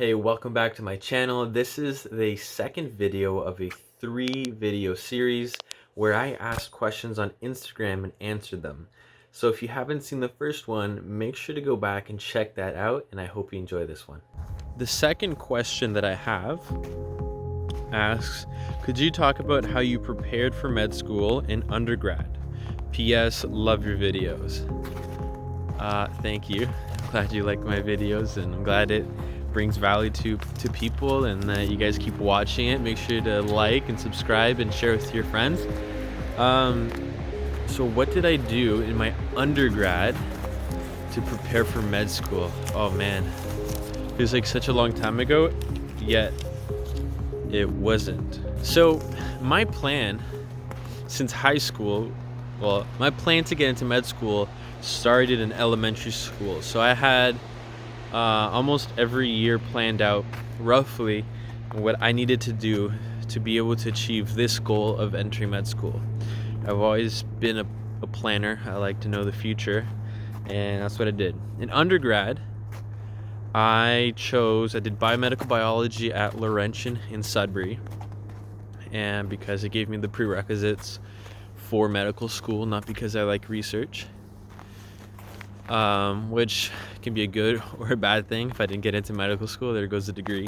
Hey, welcome back to my channel. This is the second video of a 3-video series where I ask questions on Instagram and answer them. So if you haven't seen the first one, make sure to go back and check that out, and I hope you enjoy this one. The second question that I have asks, could you talk about how you prepared for med school in undergrad? P.S. Love your videos. Thank you. I'm glad you like my videos, and I'm glad it brings value to people, and that you guys keep watching it. Make sure to like and subscribe and share with your friends. So what did I do in my undergrad to prepare for med school? Oh man, it was like such a long time ago, yet it wasn't. So my plan since high school, well, my plan to get into med school started in elementary school. So I had almost every year planned out roughly what I needed to do to be able to achieve this goal of entering med school. I've always been a planner. I like to know the future, and that's what I did. In undergrad, I did biomedical biology at Laurentian in Sudbury, and because it gave me the prerequisites for medical school, not because I like research. Which can be a good or a bad thing. If I didn't get into medical school, there goes the degree.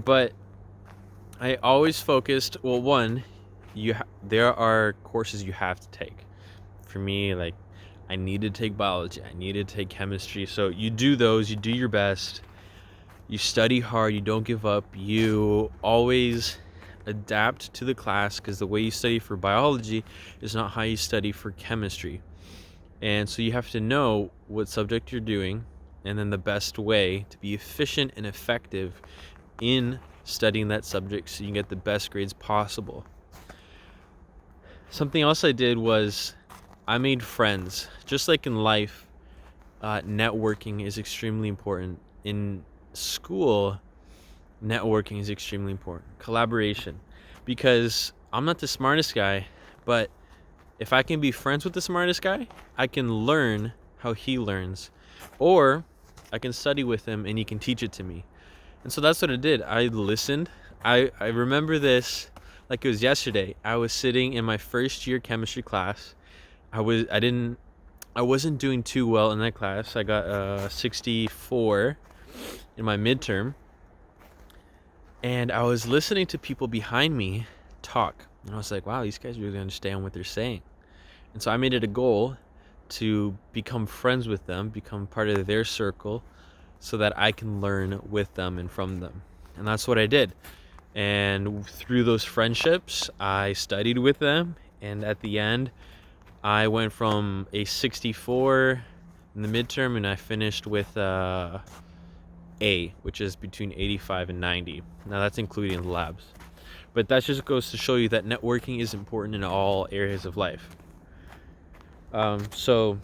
But I always focused, well, one, there are courses you have to take. For me, like, I needed to take biology, I needed to take chemistry. So you do those, you do your best, you study hard, you don't give up, you always adapt to the class, because the way you study for biology is not how you study for chemistry. And so you have to know what subject you're doing, and then the best way to be efficient and effective in studying that subject so you can get the best grades possible. Something else I did was I made friends. Just like in life, networking is extremely important. In school, networking is extremely important. Collaboration. Because I'm not the smartest guy, but if I can be friends with the smartest guy, I can learn how he learns. Or I can study with him and he can teach it to me. And so that's what I did. I listened. I remember this like it was yesterday. I was sitting in my first year chemistry class. I wasn't doing too well in that class. I got 64 in my midterm. And I was listening to people behind me talk. And I was like, wow, these guys really understand what they're saying. And so I made it a goal to become friends with them, become part of their circle, so that I can learn with them and from them. And that's what I did. And through those friendships, I studied with them. And at the end, I went from a 64 in the midterm, and I finished with A, which is between 85 and 90. Now that's including the labs. But that just goes to show you that networking is important in all areas of life. So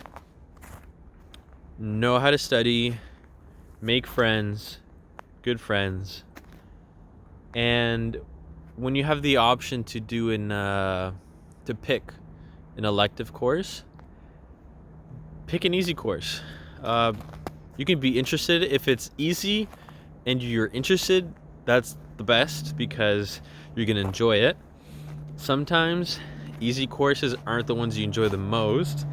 know how to study, make friends, good friends, and when you have the option to pick an elective course, pick an easy course. You can be interested. If it's easy and you're interested, that's the best, because you're going to enjoy it. Sometimes easy courses aren't the ones you enjoy the most,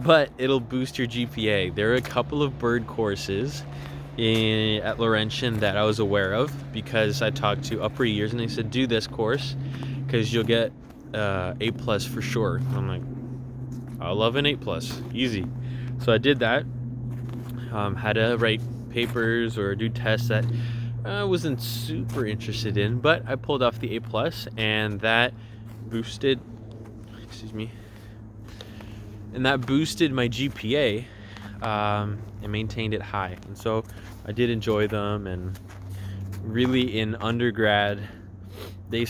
but it'll boost your GPA. There are a couple of bird courses at Laurentian that I was aware of, because I talked to upper years and they said, do this course because you'll get A+ for sure. And I'm like, I love an A+, easy. So I did that. Had to write papers or do tests that I wasn't super interested in, but I pulled off the A+, and that boosted my GPA, and maintained it high. And so I did enjoy them. And really, in undergrad, a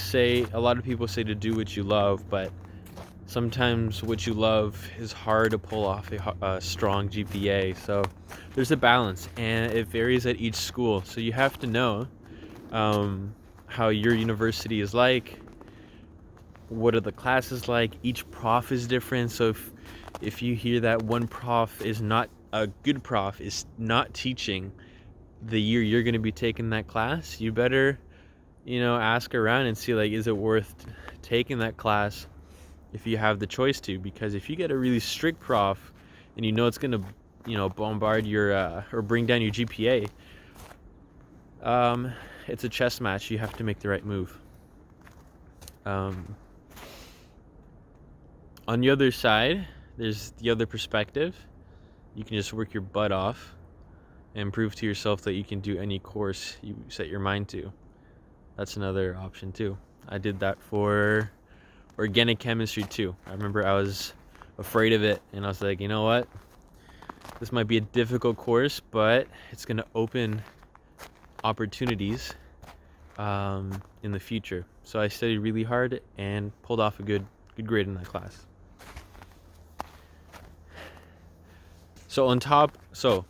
lot of people say to do what you love, but sometimes what you love is hard to pull off a strong GPA. So there's a balance, and it varies at each school. So you have to know how your university is like. What are the classes like? Each prof is different. So if you hear that one prof is not a good prof, is not teaching the year you're going to be taking that class, you better, ask around and see, like, is it worth taking that class if you have the choice to? Because if you get a really strict prof and it's going to, bombard your or bring down your GPA, it's a chess match. You have to make the right move. On the other side, there's the other perspective. You can just work your butt off and prove to yourself that you can do any course you set your mind to. That's another option too. I did that for organic chemistry too. I remember I was afraid of it, and I was like, you know what? This might be a difficult course, but it's going to open opportunities in the future. So I studied really hard and pulled off a good grade in that class. So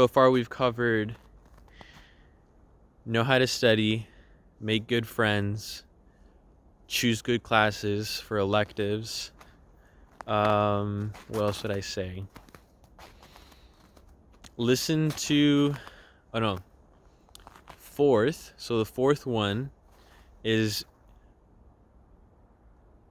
far we've covered know how to study, make good friends, choose good classes for electives. What else would I say? Listen to, fourth. So the fourth one is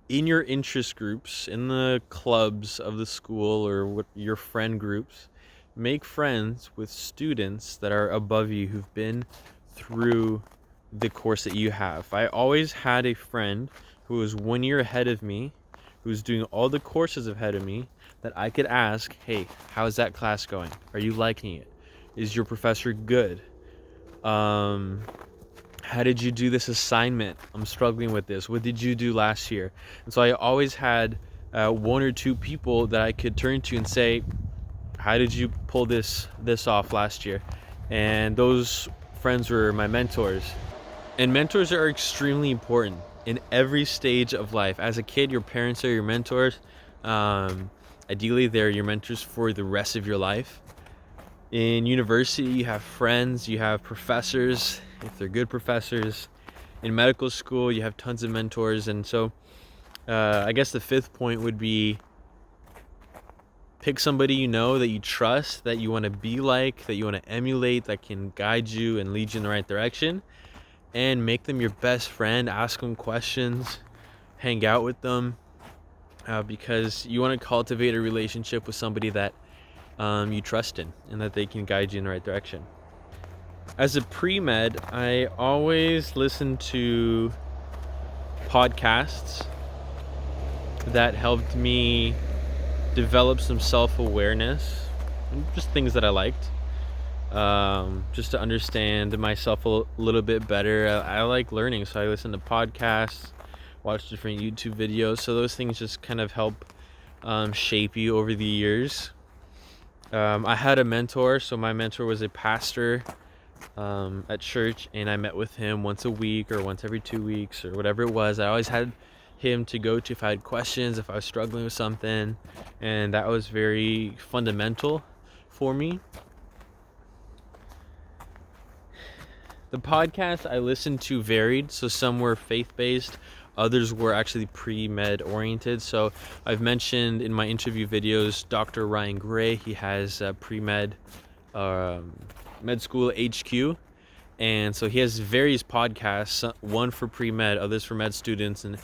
in your interest groups, in the clubs of the school or what your friend groups, make friends with students that are above you who've been through the course that you have. I always had a friend who was 1 year ahead of me, who's doing all the courses ahead of me, that I could ask, hey, how's that class going? Are you liking it? Is your professor good? How did you do this assignment? I'm struggling with this. What did you do last year? And so I always had one or two people that I could turn to and say, how did you pull this off last year? And those friends were my mentors. And mentors are extremely important in every stage of life. As a kid, your parents are your mentors. Ideally, they're your mentors for the rest of your life. In university, you have friends, you have professors, if they're good professors. In medical school, you have tons of mentors. And so I guess the fifth point would be pick somebody that you trust, that you want to be like, that you want to emulate, that can guide you and lead you in the right direction, and make them your best friend. Ask them questions, hang out with them, because you want to cultivate a relationship with somebody that you trust in and that they can guide you in the right direction. As a pre-med, I always listen to podcasts that helped me develop some self-awareness, just things that I liked, just to understand myself a little bit better. I like learning, so I listen to podcasts, watch different YouTube videos, so those things just kind of help shape you over the years. I had a mentor, so my mentor was a pastor at church, and I met with him once a week or once every 2 weeks or whatever it was. I always had him to go to if I had questions, if I was struggling with something, and that was very fundamental for me. The podcasts I listened to varied, so some were faith-based, others were actually pre-med oriented. So I've mentioned in my interview videos Dr. Ryan Gray. He has pre-med med school HQ, and so he has various podcasts, one for pre-med, others for med students, and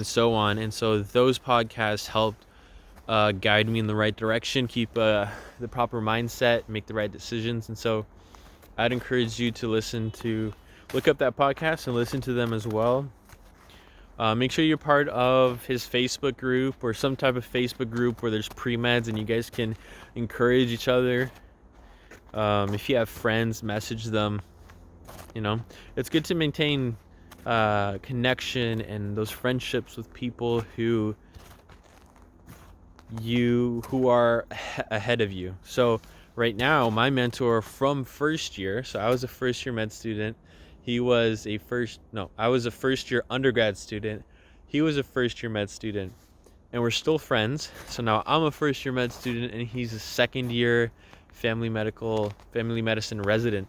so on. And so those podcasts helped guide me in the right direction, keep the proper mindset, make the right decisions. And so I'd encourage you to look up that podcast and listen to them as well. Make sure you're part of his Facebook group or some type of Facebook group where there's pre-meds and you guys can encourage each other. If you have friends, message them. It's good to maintain connection and those friendships with people who are ahead of you. So right now, my mentor from first year, so I was a first year med student. I was a first year undergrad student. He was a first year med student, and we're still friends. So now I'm a first year med student and he's a second year family medicine resident.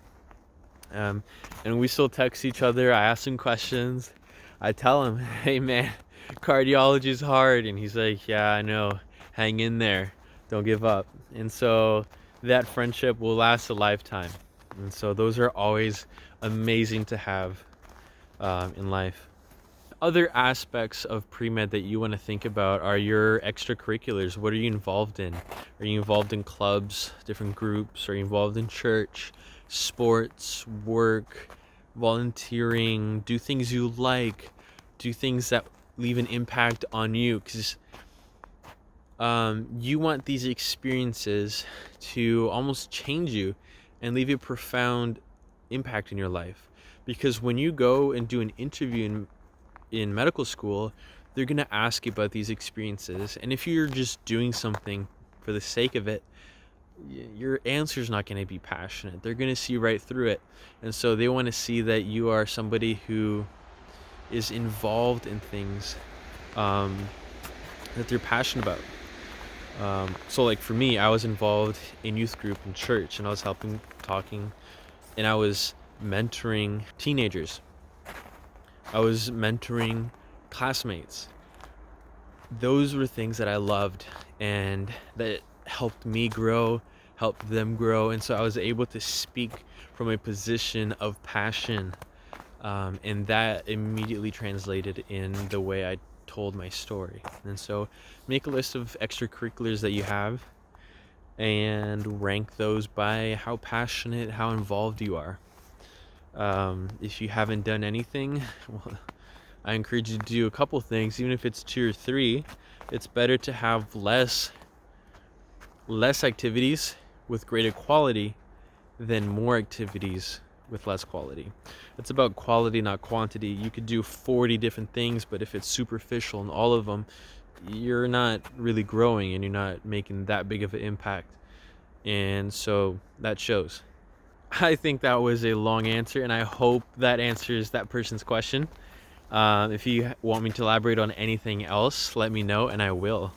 And we still text each other. I ask him questions. I tell him, hey man, cardiology is hard. And he's like, yeah, I know. Hang in there. Don't give up. And so that friendship will last a lifetime. And so those are always amazing to have in life. Other aspects of pre-med that you want to think about are your extracurriculars. What are you involved in? Are you involved in clubs, different groups? Are you involved in church, sports, work, volunteering? Do things you like, do things that leave an impact on you, because you want these experiences to almost change you and leave a profound impact in your life. Because when you go and do an interview in medical school, they're going to ask you about these experiences. And if you're just doing something for the sake of it, your answer's not going to be passionate. They're going to see right through it. And so they want to see that you are somebody who is involved in things that they're passionate about. So like for me, I was involved in youth group in church, and I was talking, and I was mentoring teenagers. I was mentoring classmates. Those were things that I loved and that helped me grow, helped them grow. And so I was able to speak from a position of passion. And that immediately translated in the way I told my story. And so make a list of extracurriculars that you have and rank those by how passionate, how involved you are. If you haven't done anything, well, I encourage you to do a couple things. Even if it's 2 or 3, it's better to have less activities with greater quality than more activities with less quality. It's about quality, not quantity. You could do 40 different things, but if it's superficial in all of them, you're not really growing and you're not making that big of an impact. And so that shows. I think that was a long answer, and I hope that answers that person's question. If you want me to elaborate on anything else, let me know and I will.